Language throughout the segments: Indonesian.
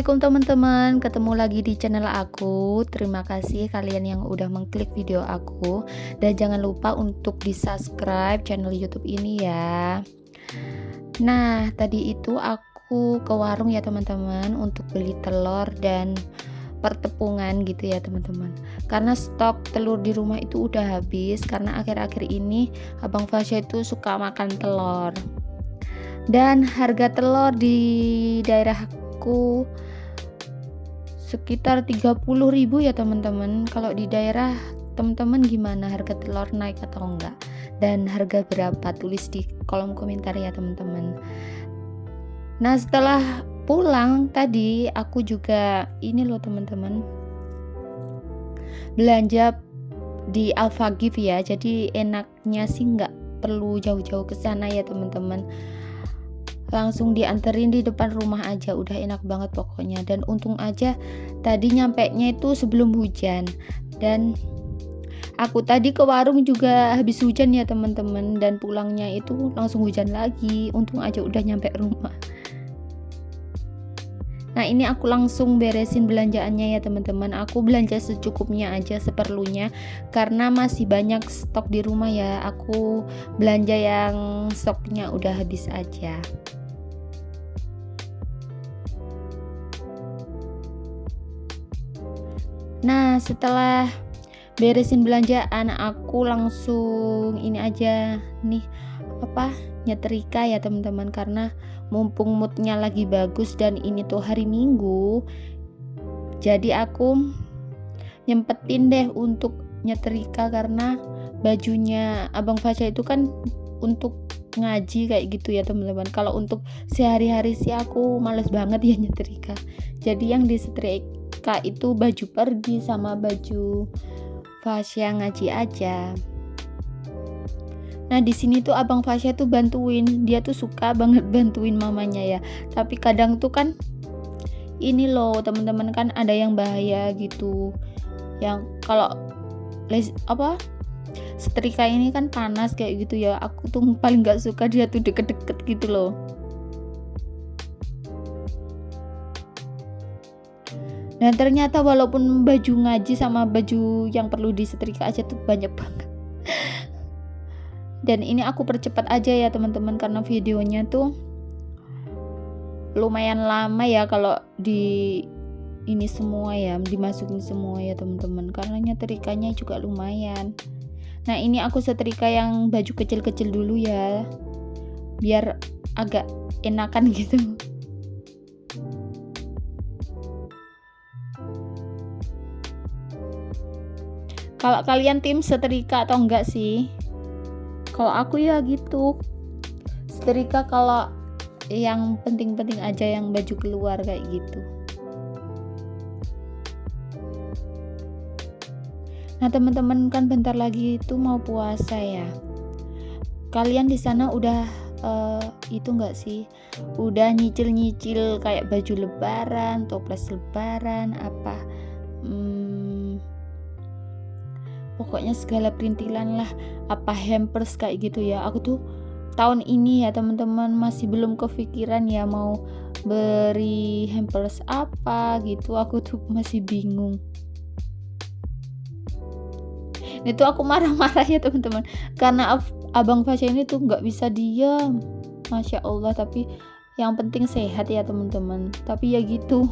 Assalamualaikum teman-teman, ketemu lagi di channel aku. Terima kasih kalian yang udah mengklik video aku. Dan jangan lupa untuk di subscribe channel YouTube ini ya. Nah, tadi itu aku ke warung ya teman-teman untuk beli telur dan pertepungan gitu ya teman-teman. Karena stok telur di rumah itu udah habis, karena akhir-akhir ini Abang Fasya itu suka makan telur. Dan harga telur di daerahku sekitar 30.000 ya teman-teman. Kalau di daerah teman-teman gimana, harga telur naik atau enggak, dan harga berapa, tulis di kolom komentar ya teman-teman. Nah, setelah pulang tadi aku juga ini loh teman-teman, belanja di Alfagif ya. Jadi enaknya sih nggak perlu jauh-jauh ke sana ya teman-teman, langsung dianterin di depan rumah aja, udah enak banget pokoknya. Dan untung aja tadi nyampenya itu sebelum hujan, dan aku tadi ke warung juga habis hujan ya teman-teman, dan pulangnya itu langsung hujan lagi. Untung aja udah nyampe rumah. Nah, ini aku langsung beresin belanjaannya ya teman-teman. Aku belanja secukupnya aja, seperlunya, karena masih banyak stok di rumah ya. Aku belanja yang stoknya udah habis aja. Nah, setelah beresin belanjaan, aku langsung ini aja nih, nyetrika ya teman-teman, karena mumpung moodnya lagi bagus dan ini tuh hari Minggu, jadi aku nyempetin deh untuk nyetrika, karena bajunya Abang Fasya itu kan untuk ngaji kayak gitu ya teman-teman. Kalau untuk sehari-hari sih aku males banget ya nyetrika, jadi yang disetrika itu baju pergi sama baju Fasya ngaji aja. Nah, di sini tuh Abang Fasya tuh bantuin, dia tuh suka banget bantuin mamanya ya. Tapi kadang tuh kan ini loh teman-teman, kan ada yang bahaya gitu. Yang kalau setrika ini kan panas kayak gitu ya. Aku tuh paling nggak suka dia tuh deket-deket gitu loh. Dan ternyata walaupun baju ngaji sama baju yang perlu disetrika aja tuh banyak banget. Dan ini aku percepat aja ya teman-teman, karena videonya tuh lumayan lama ya kalau di ini semua ya, dimasukin semua ya teman-teman, karena nyetrikanya juga lumayan. Nah, ini aku setrika yang baju kecil-kecil dulu ya, biar agak enakan gitu. Kalau kalian tim setrika atau enggak sih? Kalau aku ya gitu, setrika kalau yang penting-penting aja, yang baju keluar kayak gitu. Nah teman-teman, kan bentar lagi itu mau puasa ya. Kalian di sana udah itu enggak sih, udah nyicil-nyicil kayak baju lebaran, toples lebaran, pokoknya segala perintilan lah, hampers kayak gitu ya. Aku tuh tahun ini ya teman-teman masih belum kepikiran ya mau beri hampers apa gitu. Aku tuh masih bingung. Itu aku marah-marah ya teman-teman, karena Abang Fasya ini tuh nggak bisa diam, Masya Allah. Tapi yang penting sehat ya teman-teman. Tapi ya gitu,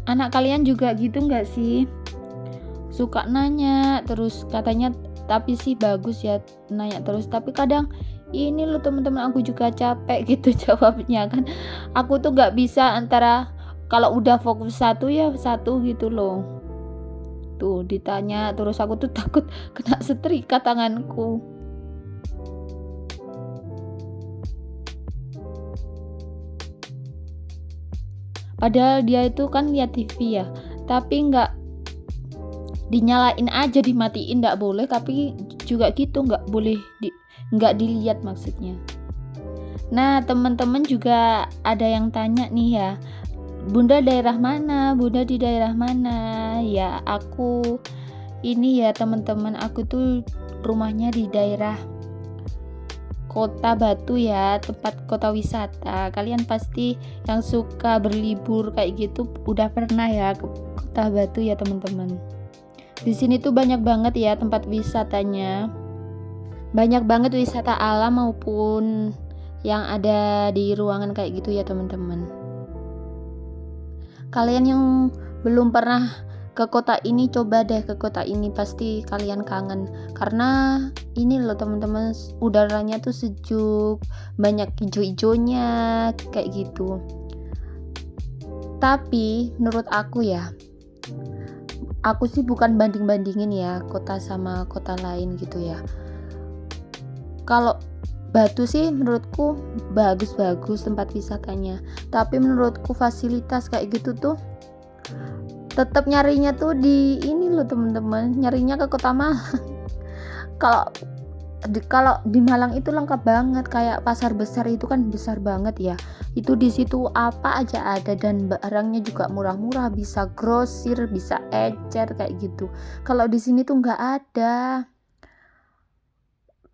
anak kalian juga gitu nggak sih? Suka nanya terus katanya, tapi sih bagus ya nanya terus. Tapi kadang ini loh teman-teman, aku juga capek gitu jawabnya kan. Aku tuh nggak bisa antara, kalau udah fokus satu ya satu gitu loh. Tuh ditanya terus, aku tuh takut kena setrika tanganku. Padahal dia itu kan lihat TV ya, tapi nggak dinyalain aja, dimatiin nggak boleh, tapi juga gitu nggak boleh nggak dilihat maksudnya. Nah teman-teman juga ada yang tanya nih ya, Bunda daerah mana? Bunda di daerah mana? Ya aku ini ya teman-teman, aku tuh rumahnya di daerah Kota Batu ya, tempat kota wisata. Kalian pasti yang suka berlibur kayak gitu udah pernah ya ke Kota Batu ya teman-teman. Di sini tuh banyak banget ya tempat wisatanya. Banyak banget wisata alam maupun yang ada di ruangan kayak gitu ya teman-teman. Kalian yang belum pernah ke kota ini, coba deh ke kota ini, pasti kalian kangen karena ini loh teman-teman, udaranya tuh sejuk, banyak hijau-hijaunya kayak gitu. Tapi menurut aku ya, aku sih bukan banding-bandingin ya kota sama kota lain gitu ya. Kalau Batu sih menurutku bagus-bagus tempat wisatanya, tapi menurutku fasilitas kayak gitu tuh tetap nyarinya tuh di ini loh teman-teman, nyarinya ke kota Malang. Kalau di Malang itu lengkap banget, kayak pasar besar itu kan besar banget ya. Itu di situ apa aja ada dan barangnya juga murah-murah, bisa grosir, bisa ecer kayak gitu. Kalau di sini tuh nggak ada.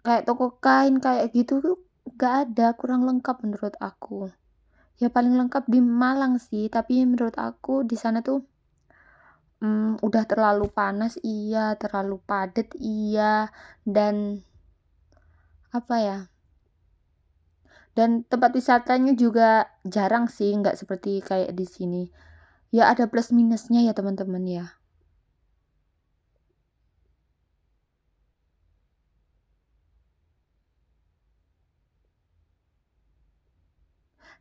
Kayak toko kain kayak gitu tuh nggak ada, kurang lengkap menurut aku. Ya paling lengkap di Malang sih, tapi menurut aku di sana tuh udah terlalu panas iya, terlalu padat iya, dan apa ya, dan tempat wisatanya juga jarang sih, nggak seperti kayak di sini. Ya ada plus minusnya ya teman-teman ya.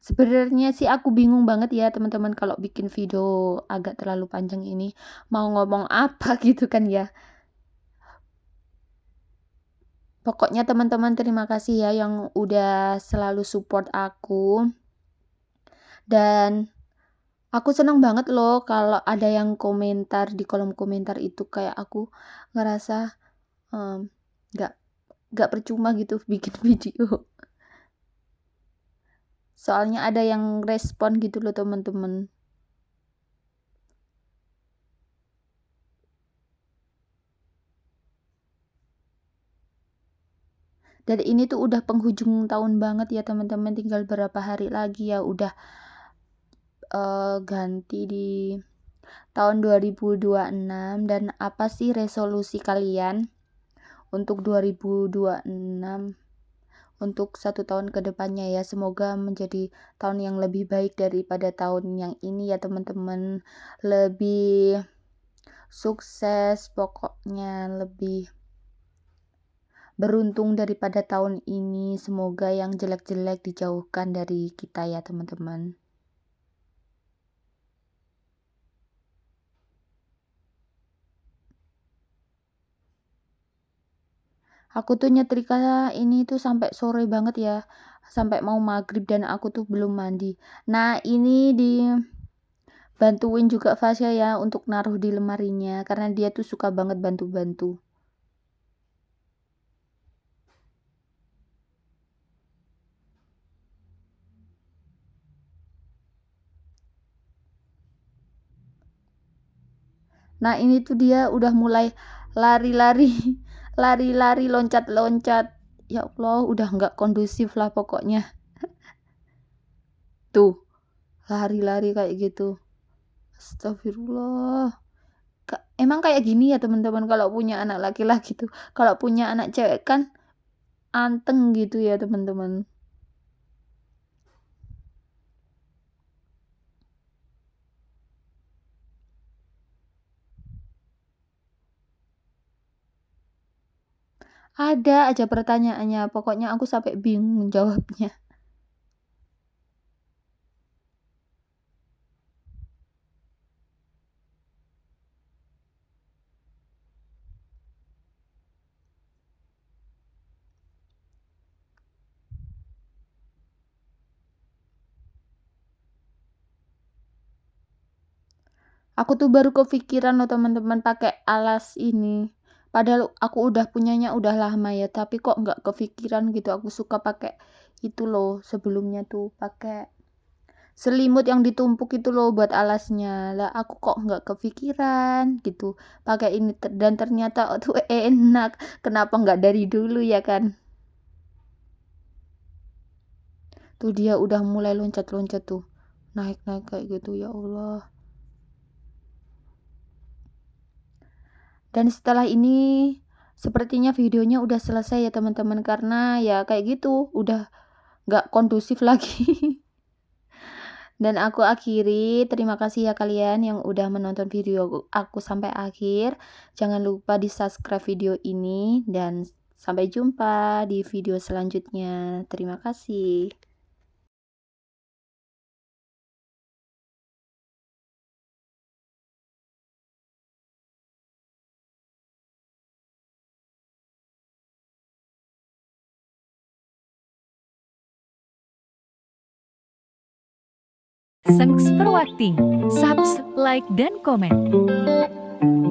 Sebenarnya sih aku bingung banget ya teman-teman kalau bikin video agak terlalu panjang ini, mau ngomong apa gitu kan ya. Pokoknya teman-teman terima kasih ya yang udah selalu support aku, dan aku senang banget loh kalau ada yang komentar di kolom komentar itu, kayak aku ngerasa nggak nggak percuma gitu bikin video. Soalnya ada yang respon gitu loh teman-teman. Dan ini tuh udah penghujung tahun banget ya teman-teman, tinggal berapa hari lagi ya udah ganti di tahun 2026. Dan apa sih resolusi kalian untuk 2026, untuk 1 tahun ke depannya ya? Semoga menjadi tahun yang lebih baik daripada tahun yang ini ya teman-teman, lebih sukses, pokoknya lebih beruntung daripada tahun ini. Semoga yang jelek-jelek dijauhkan dari kita ya teman-teman. Aku tuh nyetrika ini tuh sampai sore banget ya, sampai mau maghrib, dan aku tuh belum mandi. Nah ini dibantuin juga Fasya ya untuk naruh di lemarinya, karena dia tuh suka banget bantu-bantu. Nah ini tuh dia udah mulai lari-lari, lari-lari, loncat-loncat. Ya Allah, udah nggak kondusif lah pokoknya. Tuh, lari-lari kayak gitu. Astagfirullah. Emang kayak gini ya teman-teman kalau punya anak laki-laki tuh. Kalau punya anak cewek kan anteng gitu ya teman-teman. Ada aja pertanyaannya, pokoknya aku sampai bingung jawabnya. Aku tuh baru kepikiran loh teman-teman pakai alas ini. Padahal aku udah punyanya udah lama ya, tapi kok nggak kepikiran gitu. Aku suka pakai itu loh, sebelumnya tuh pakai selimut yang ditumpuk itu loh buat alasnya. Lah aku kok nggak kepikiran gitu pakai ini dan ternyata tuh enak. Kenapa nggak dari dulu ya kan? Tuh dia udah mulai loncat-loncat tuh. Naik-naik kayak gitu ya Allah. Dan setelah ini sepertinya videonya udah selesai ya teman-teman, karena ya kayak gitu udah nggak kondusif lagi. Dan aku akhiri, terima kasih ya kalian yang udah menonton video aku sampai akhir. Jangan lupa di subscribe video ini dan sampai jumpa di video selanjutnya. Terima kasih. Thanks for watching. Subscribe, like, dan komen.